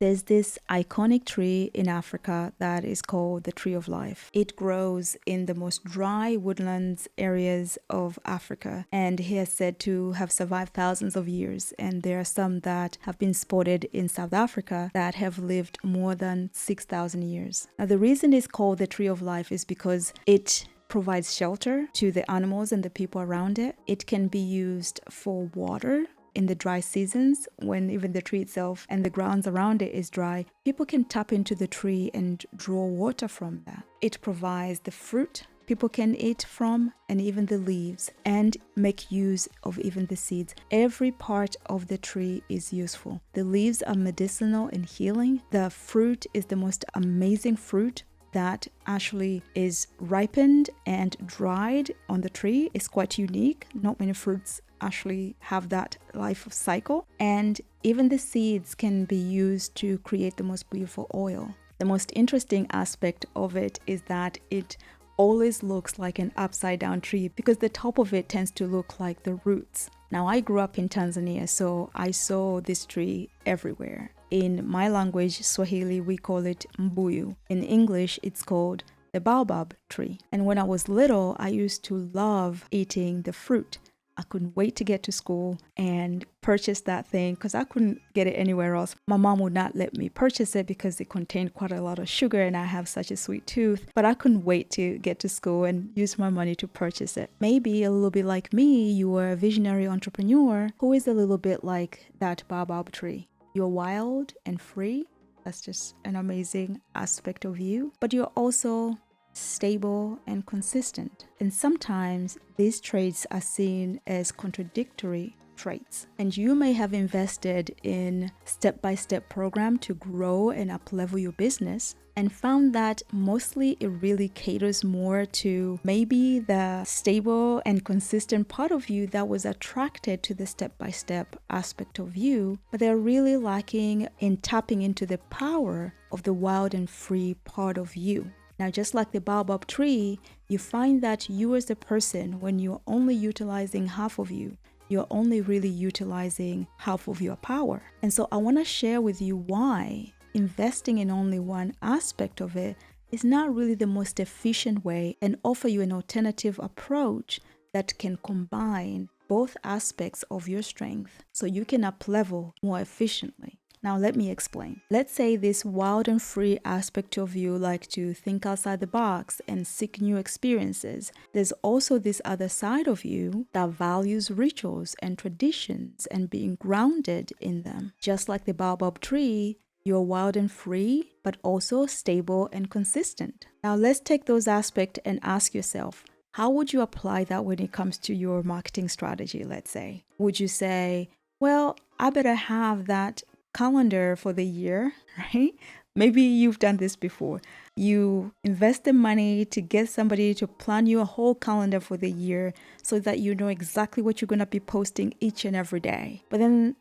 There's this iconic tree in Africa that is called the Tree of Life. It grows in the most dry woodlands areas of Africa, and it is said to have survived thousands of years. And there are some that have been spotted in South Africa that have lived more than 6,000 years. Now, the reason it's called the Tree of Life is because it provides shelter to the animals and the people around it. It can be used for water in the dry seasons when even the tree itself and the grounds around it is dry. People can tap into the tree and draw water from that. It provides the fruit people can eat from, and even the leaves, and make use of even the seeds. Every part of the tree is useful. The leaves are medicinal and healing. The fruit is the most amazing fruit that actually is ripened and dried on the tree. It's quite unique. Not many fruits actually have that life cycle. And even the seeds can be used to create the most beautiful oil. The most interesting aspect of it is that it always looks like an upside down tree because the top of it tends to look like the roots. Now, I grew up in Tanzania, so I saw this tree everywhere. In my language, Swahili, we call it mbuyu. In English, it's called the baobab tree. And when I was little, I used to love eating the fruit. I couldn't wait to get to school and purchase that thing because I couldn't get it anywhere else. My mom would not let me purchase it because it contained quite a lot of sugar and I have such a sweet tooth. But I couldn't wait to get to school and use my money to purchase it. Maybe a little bit like me, you are a visionary entrepreneur who is a little bit like that baobab tree. You're wild and free. That's just an amazing aspect of you. But you're also stable and consistent. And sometimes these traits are seen as contradictory traits. And you may have invested in step-by-step program to grow and up-level your business and found that mostly it really caters more to maybe the stable and consistent part of you that was attracted to the step-by-step aspect of you, but they're really lacking in tapping into the power of the wild and free part of you. Now, just like the baobab tree, you find that you as a person, when you're only utilizing half of you, you're only really utilizing half of your power. And so I want to share with you why investing in only one aspect of it is not really the most efficient way and offer you an alternative approach that can combine both aspects of your strength so you can up-level more efficiently. Now, let me explain. Let's say this wild and free aspect of you like to think outside the box and seek new experiences. There's also this other side of you that values rituals and traditions and being grounded in them. Just like the baobab tree, you're wild and free, but also stable and consistent. Now, let's take those aspects and ask yourself, how would you apply that when it comes to your marketing strategy, let's say? Would you say, well, I better have that calendar for the year, right? Maybe you've done this before. You invest the money to get somebody to plan you a whole calendar for the year so that you know exactly what you're going to be posting each and every day. But then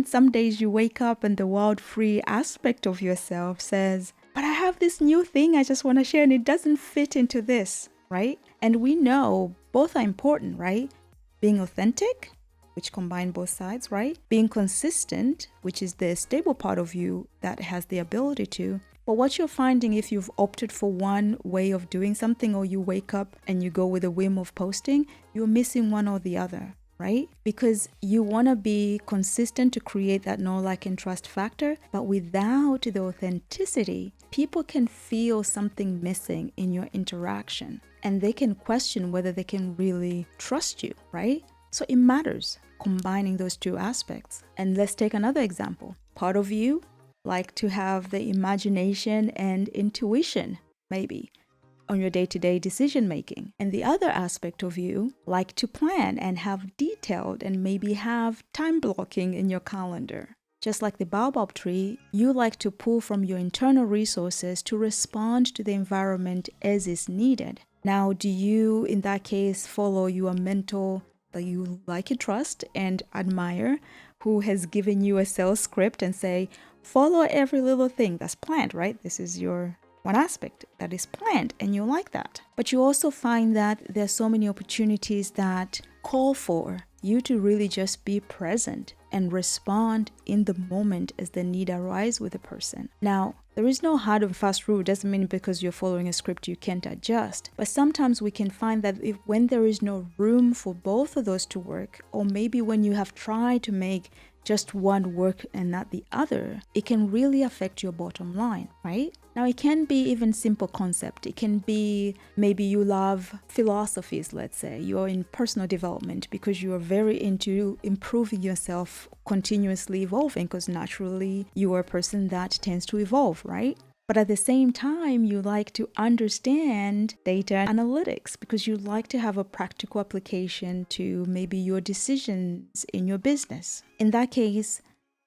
some days you wake up and the wild free aspect of yourself says, but I have this new thing I just want to share and it doesn't fit into this, right? And we know both are important, right? Being authentic, which combine both sides, right? Being consistent, which is the stable part of you that has the ability to. But what you're finding if you've opted for one way of doing something or you wake up and you go with a whim of posting, you're missing one or the other, right? Because you want to be consistent to create that know, like, and trust factor, but without the authenticity, people can feel something missing in your interaction and they can question whether they can really trust you, right? So it matters combining those two aspects. And let's take another example. Part of you like to have the imagination and intuition, maybe, on your day-to-day decision making. And the other aspect of you like to plan and have detailed and maybe have time blocking in your calendar. Just like the baobab tree, you like to pull from your internal resources to respond to the environment as is needed. Now, do you, in that case, follow your mentor that you like and trust and admire, who has given you a sales script and say, follow every little thing that's planned, right? This is your one aspect that is planned and you like that. But you also find that there's so many opportunities that call for you to really just be present and respond in the moment as the need arises with a person. Now, there is no hard and fast rule. It doesn't mean because you're following a script you can't adjust. But sometimes we can find that when there is no room for both of those to work, or maybe when you have tried to make just one work and not the other, it can really affect your bottom line, right? Now, it can be even simple concept. It can be maybe you love philosophies, let's say. You're in personal development because you are very into improving yourself, continuously evolving, because naturally you are a person that tends to evolve, right? But at the same time, you like to understand data analytics because you like to have a practical application to maybe your decisions in your business. In that case,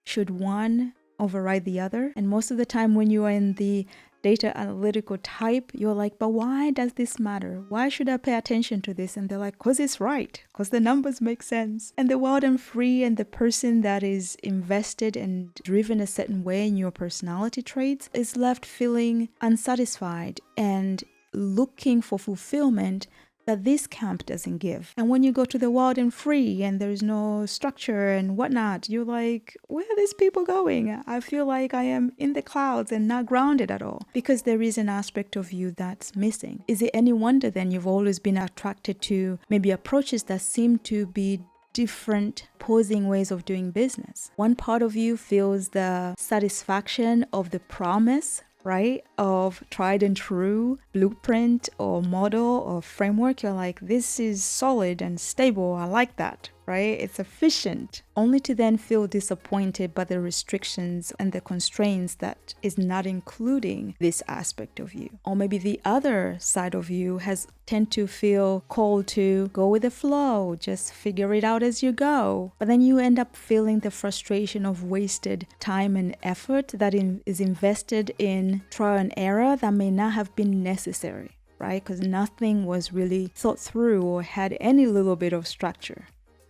should one override the other? And most of the time when you are in the data analytical type, you're like, but why does this matter? Why should I pay attention to this? And they're like, because it's right, because the numbers make sense. And the wild and free and the person that is invested and driven a certain way in your personality traits is left feeling unsatisfied and looking for fulfillment that this camp doesn't give. And when you go to the wild and free and there's no structure and whatnot, you're like, where are these people going? I feel like I am in the clouds and not grounded at all, because there is an aspect of you that's missing. Is it any wonder then you've always been attracted to maybe approaches that seem to be different posing ways of doing business? One part of you feels the satisfaction of the promise, right, of tried and true blueprint or model or framework. You're like, this is solid and stable. I like that, right? It's efficient. Only to then feel disappointed by the restrictions and the constraints that is not including this aspect of you. Or maybe the other side of you tend to feel called to go with the flow, just figure it out as you go. But then you end up feeling the frustration of wasted time and effort that is invested in trial and error that may not have been necessary, right? Because nothing was really thought through or had any little bit of structure.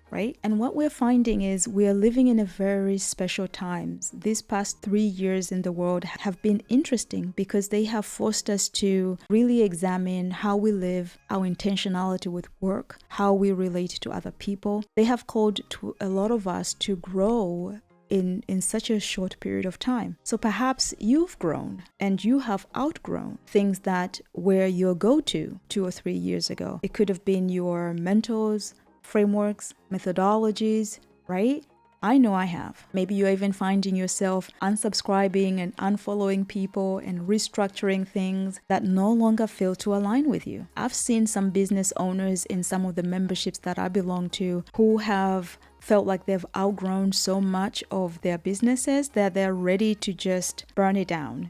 Right? And what we're finding is we are living in a very special times. These past 3 years in the world have been interesting because they have forced us to really examine how we live, our intentionality with work, how we relate to other people. They have called to a lot of us to grow in such a short period of time. So perhaps you've grown and you have outgrown things that were your go-to 2 or 3 years ago. It could have been your mentors, frameworks, methodologies, right? I know I have. Maybe you're even finding yourself unsubscribing and unfollowing people and restructuring things that no longer feel to align with you. I've seen some business owners in some of the memberships that I belong to who have felt like they've outgrown so much of their businesses that they're ready to just burn it down,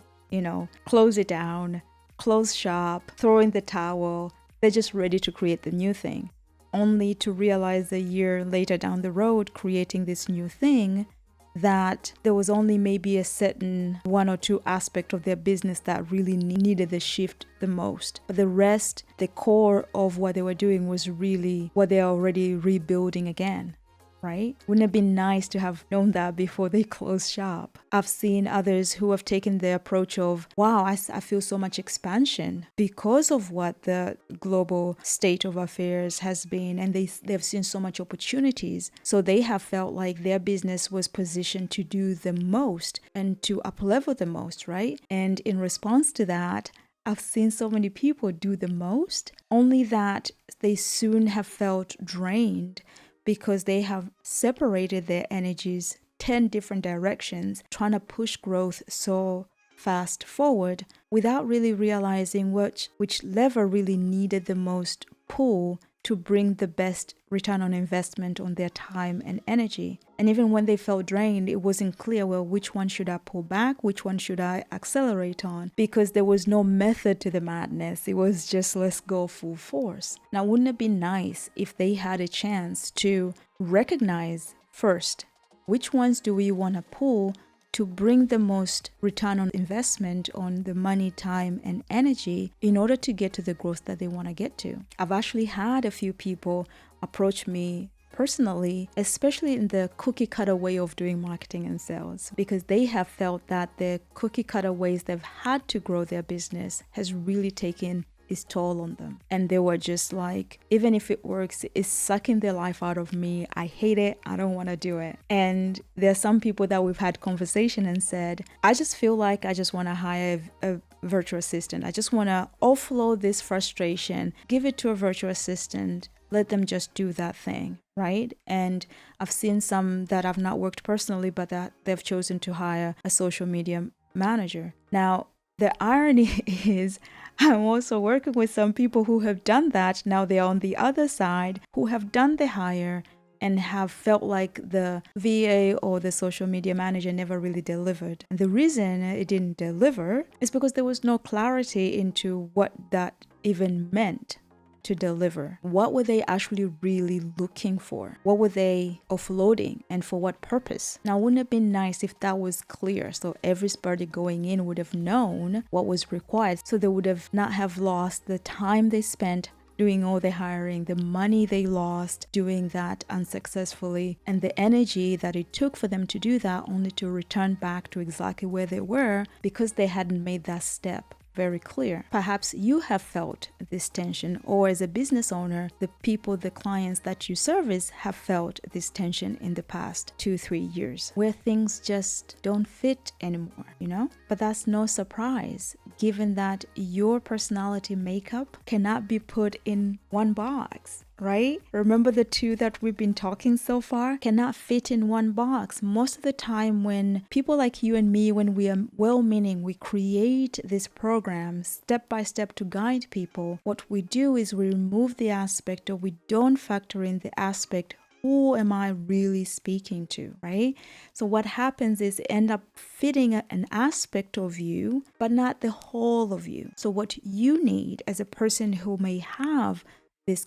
close it down, close shop, throw in the towel. They're just ready to create the new thing, only to realize a year later down the road, creating this new thing, that there was only maybe a certain 1 or 2 aspect of their business that really needed the shift the most. But the rest, the core of what they were doing was really what they're already rebuilding again. Right? Wouldn't it be nice to have known that before they close shop? I've seen others who have taken the approach of, wow, I feel so much expansion because of what the global state of affairs has been, and they've seen so much opportunities. So they have felt like their business was positioned to do the most and to up-level the most, right? And in response to that, I've seen so many people do the most, only that they soon have felt drained because they have separated their energies 10 different directions, trying to push growth so fast forward without really realizing which lever really needed the most pull to bring the best return on investment on their time and energy. And even when they felt drained, it wasn't clear, well, which one should I pull back? Which one should I accelerate on? Because there was no method to the madness. It was just, let's go full force. Now, wouldn't it be nice if they had a chance to recognize first, which ones do we want to pull to bring the most return on investment on the money, time, and energy in order to get to the growth that they want to get to? I've actually had a few people approach me personally, especially in the cookie cutter way of doing marketing and sales, because they have felt that the cookie cutter ways they've had to grow their business has really taken its toll on them. And they were just like, even if it works, it's sucking the life out of me. I hate it. I don't want to do it. And there are some people that we've had conversation and said, I just feel like I just want to hire a virtual assistant. I just want to offload this frustration, give it to a virtual assistant, let them just do that thing, right? And I've seen some that have not worked personally, but that they've chosen to hire a social media manager. Now, the irony is I'm also working with some people who have done that. Now they're on the other side, who have done the hire and have felt like the VA or the social media manager never really delivered. And the reason it didn't deliver is because there was no clarity into what that even meant to deliver. What were they actually really looking for? What were they offloading and for what purpose? Now, wouldn't it have been nice if that was clear? So everybody going in would have known what was required. So they would have not have lost the time they spent doing all the hiring, the money they lost doing that unsuccessfully, and the energy that it took for them to do that only to return back to exactly where they were because they hadn't made that step very clear. Perhaps you have felt this tension, or as a business owner, the people, the clients that you service have felt this tension in the past 2-3 years where things just don't fit anymore, But that's no surprise given that your personality makeup cannot be put in one box. Right? Remember the two that we've been talking so far cannot fit in one box. Most of the time when people like you and me, when we are well-meaning, we create this program step by step to guide people. What we do is we remove the aspect, or we don't factor in the aspect, who am I really speaking to, right? So what happens is end up fitting an aspect of you, but not the whole of you. So what you need as a person who may have this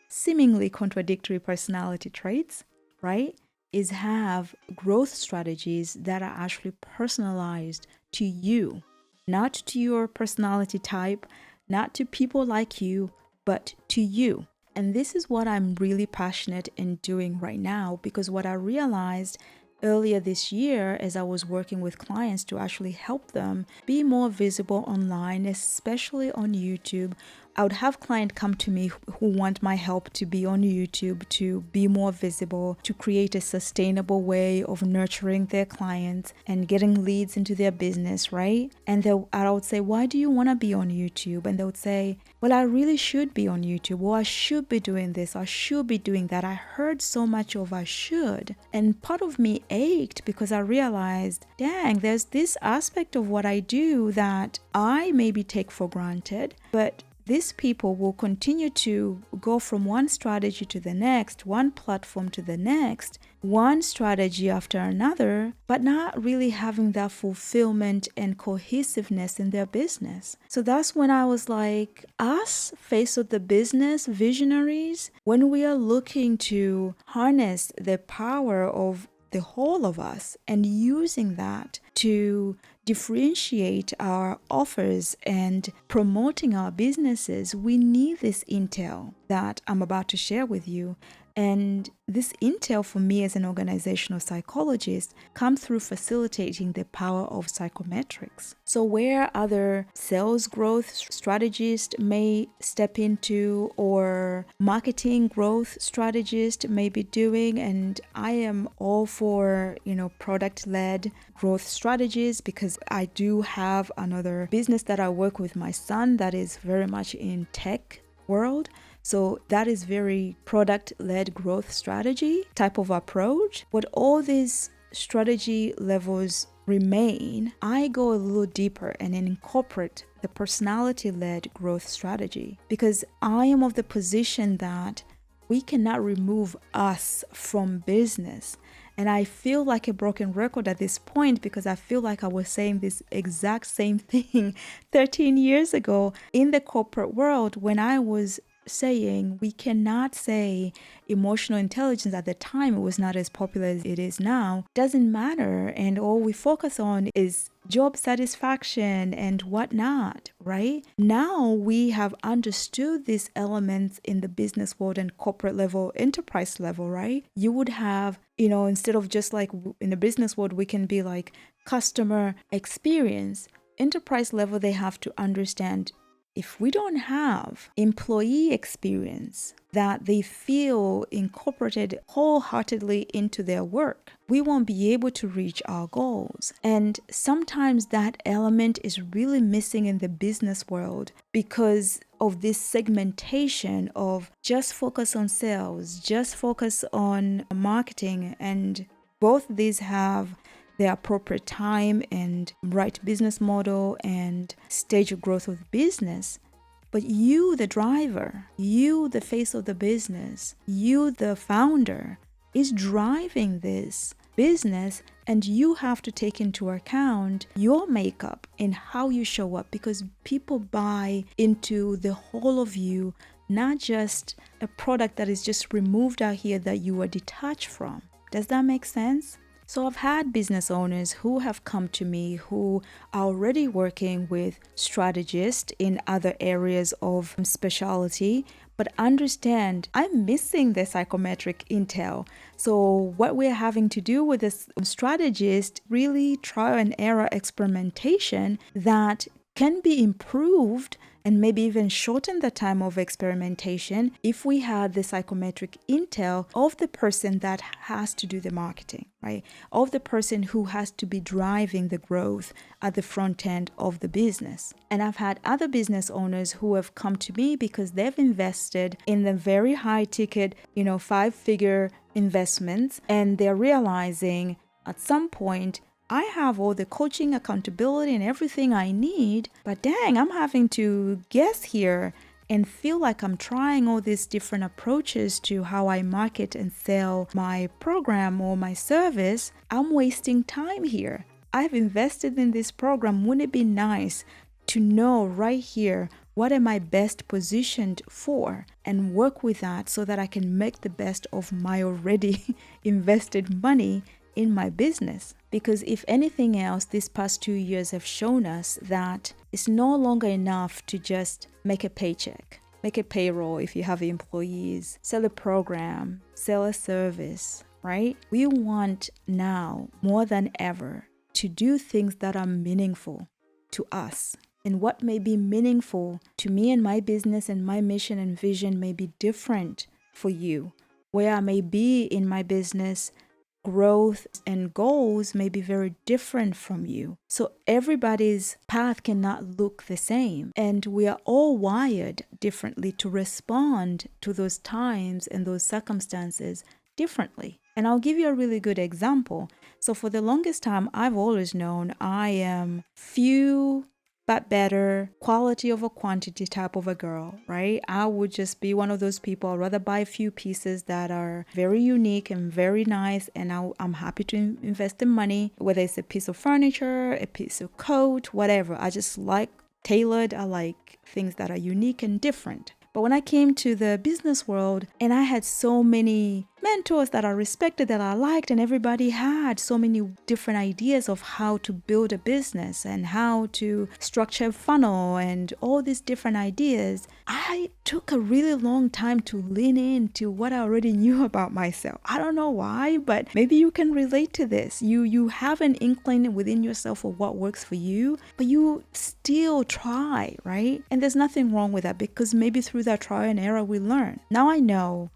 seemingly contradictory personality traits, right, is have growth strategies that are actually personalized to you, not to your personality type, not to people like you, but to you. And this is what I'm really passionate in doing right now, because what I realized earlier this year as I was working with clients to actually help them be more visible online, especially on YouTube. I would have clients come to me who want my help to be on YouTube, to be more visible, to create a sustainable way of nurturing their clients and getting leads into their business, right? And I would say, why do you want to be on YouTube? And they would say, well, I really should be on YouTube, or I should be doing this, I should be doing that. I heard so much of I should. And part of me ached because I realized, dang, there's this aspect of what I do that I maybe take for granted, but these people will continue to go from one strategy to the next, one platform to the next, one strategy after another, but not really having that fulfillment and cohesiveness in their business. So that's when I was like, us, face of the business visionaries, when we are looking to harness the power of the whole of us and using that to differentiate our offers and promoting our businesses, we need this intel that I'm about to share with you. And this intel for me as an organizational psychologist comes through facilitating the power of psychometrics. So where other sales growth strategists may step into, or marketing growth strategists may be doing, and I am all for, product-led growth strategies, because I do have another business that I work with my son that is very much in tech world. So that is very product-led growth strategy type of approach. But all these strategy levels remain, I go a little deeper and incorporate the personality-led growth strategy, because I am of the position that we cannot remove us from business. And I feel like a broken record at this point, because I feel like I was saying this exact same thing 13 years ago in the corporate world, when I was saying we cannot say emotional intelligence. At the time, it was not as popular as it is now. Doesn't matter, and all we focus on is job satisfaction and whatnot, right? Now we have understood these elements in the business world and corporate level, enterprise level, right? You would have, instead of just like in the business world, we can be like customer experience. Enterprise level, they have to understand if we don't have employee experience that they feel incorporated wholeheartedly into their work, we won't be able to reach our goals. And sometimes that element is really missing in the business world because of this segmentation of just focus on sales, just focus on marketing, and both these have the appropriate time and right business model and stage of growth of the business. But you, the driver, you, the face of the business, you, the founder, is driving this business, and you have to take into account your makeup and how you show up, because people buy into the whole of you, not just a product that is just removed out here that you are detached from. Does that make sense? So I've had business owners who have come to me who are already working with strategists in other areas of specialty, but understand I'm missing the psychometric intel. So what we're having to do with this strategist, really trial and error experimentation that can be improved and maybe even shorten the time of experimentation if we had the psychometric intel of the person that has to do the marketing, right? Of the person who has to be driving the growth at the front end of the business. And I've had other business owners who have come to me because they've invested in the very high ticket, 5-figure investments, and they're realizing at some point, I have all the coaching, accountability, and everything I need, but dang, I'm having to guess here and feel like I'm trying all these different approaches to how I market and sell my program or my service. I'm wasting time here. I've invested in this program. Wouldn't it be nice to know right here what am I best positioned for and work with that so that I can make the best of my already invested money in my business? Because if anything else, these past 2 years have shown us that it's no longer enough to just make a paycheck, make a payroll if you have employees, sell a program, sell a service, right? We want now more than ever to do things that are meaningful to us. And what may be meaningful to me and my business and my mission and vision may be different for you. Where I may be in my business, growth and goals may be very different from you. So everybody's path cannot look the same. And we are all wired differently to respond to those times and those circumstances differently. And I'll give you a really good example. So for the longest time, I've always known I am few but better, quality over quantity type of a girl, right? I would just be one of those people. I'd rather buy a few pieces that are very unique and very nice, and I'm happy to invest in money, whether it's a piece of furniture, a piece of coat, whatever. I just like tailored. I like things that are unique and different. But when I came to the business world and I had so many mentors that I respected, that I liked, and everybody had so many different ideas of how to build a business and how to structure a funnel and all these different ideas, I took a really long time to lean into what I already knew about myself. I don't know why, but maybe you can relate to this. You have an inkling within yourself of what works for you, but you still try, right? And there's nothing wrong with that, because maybe through that trial and error we learn. Now I know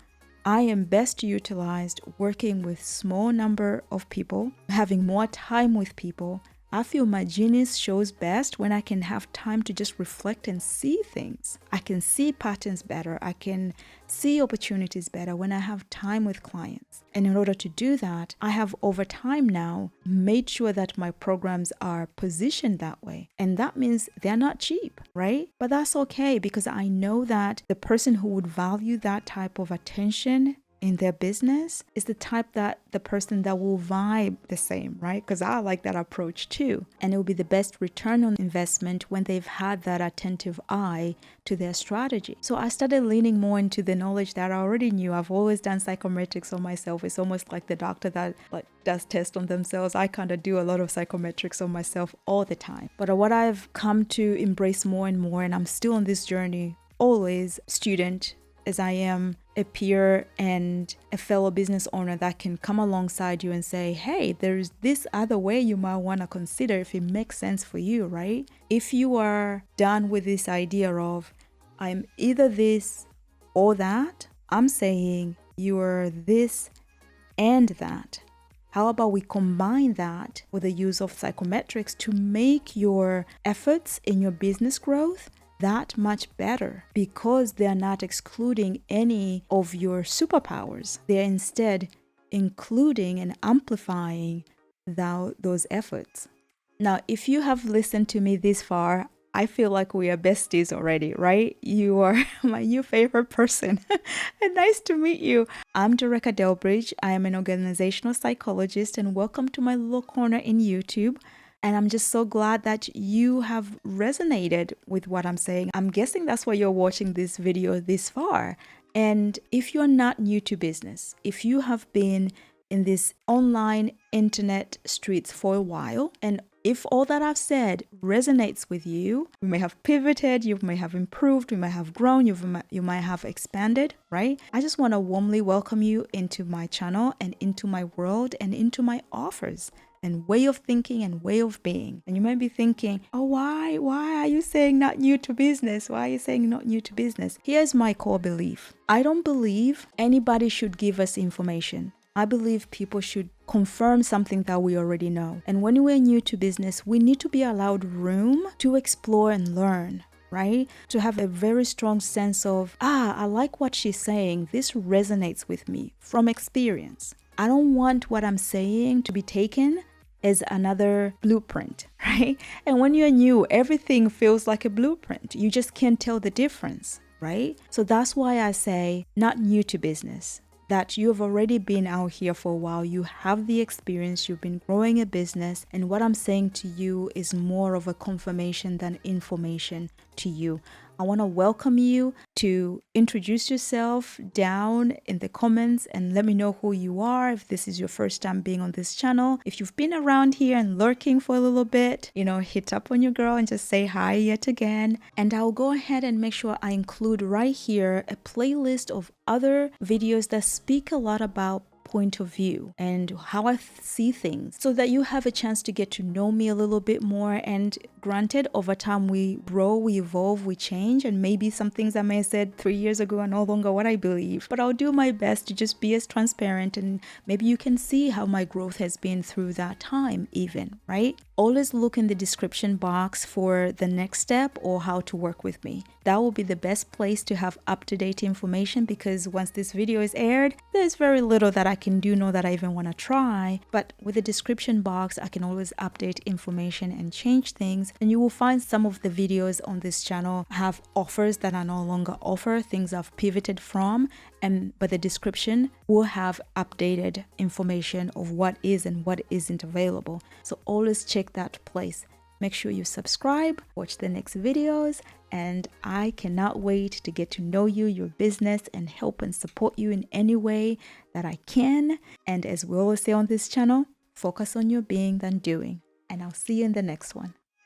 I am best utilized working with small number of people, having more time with people. I feel my genius shows best when I can have time to just reflect and see things. I can see patterns better. I can see opportunities better when I have time with clients. And in order to do that, I have over time now made sure that my programs are positioned that way. And that means they're not cheap, right? But that's okay, because I know that the person who would value that type of attention in their business is the type that the person that will vibe the same, right? Because I like that approach too. And it will be the best return on investment when they've had that attentive eye to their strategy. So I started leaning more into the knowledge that I already knew. I've always done psychometrics on myself. It's almost like the doctor that does tests on themselves. I kind of do a lot of psychometrics on myself all the time. But what I've come to embrace more and more, and I'm still on this journey, always student, as I am a peer and a fellow business owner that can come alongside you and say, hey, there's this other way you might want to consider if it makes sense for you, right? If you are done with this idea of, I'm either this or that, I'm saying you are this and that. How about we combine that with the use of psychometrics to make your efforts in your business growth that much better, because they are not excluding any of your superpowers. They are instead including and amplifying those efforts. Now, if you have listened to me this far, I feel like we are besties already, right? You are my new favorite person. And nice to meet you. I'm Doreca Delbridge. I am an organizational psychologist, and welcome to my little corner in YouTube. And I'm just so glad that you have resonated with what I'm saying. I'm guessing that's why you're watching this video this far. And if you're not new to business, if you have been in this online internet streets for a while, and if all that I've said resonates with you, you may have pivoted, you may have improved, you might have grown, you might have expanded, right? I just want to warmly welcome you into my channel and into my world and into my offers and way of thinking and way of being. And you might be thinking, oh, why are you saying not new to business? Why are you saying not new to business? Here's my core belief. I don't believe anybody should give us information. I believe people should confirm something that we already know. And when we're new to business, we need to be allowed room to explore and learn, right? To have a very strong sense of, I like what she's saying. This resonates with me from experience. I don't want what I'm saying to be taken as another blueprint, right? And when you're new, everything feels like a blueprint. You just can't tell the difference, right? So that's why I say not new to business. That you've already been out here for a while, you have the experience, you've been growing a business, and what I'm saying to you is more of a confirmation than information to you. I want to welcome you to introduce yourself down in the comments and let me know who you are. If this is your first time being on this channel, if you've been around here and lurking for a little bit, hit up on your girl and just say hi yet again. And I'll go ahead and make sure I include right here a playlist of other videos that speak a lot about point of view and how I see things, so that you have a chance to get to know me a little bit more. And granted, over time we grow, we evolve, we change, and maybe some things I may have said 3 years ago are no longer what I believe, but I'll do my best to just be as transparent, and maybe you can see how my growth has been through that time even, right? Always look in the description box for the next step or how to work with me. That will be the best place to have up-to-date information, because once this video is aired, there's very little that I can do, nor that I even want to try. But with the description box, I can always update information and change things. And you will find some of the videos on this channel have offers that I no longer offer, things I've pivoted from, but the description will have updated information of what is and what isn't available. So always check that place. Make sure you subscribe, watch the next videos, and I cannot wait to get to know you, your business, and help and support you in any way that I can. And as we always say on this channel, focus on your being than doing. And I'll see you in the next one.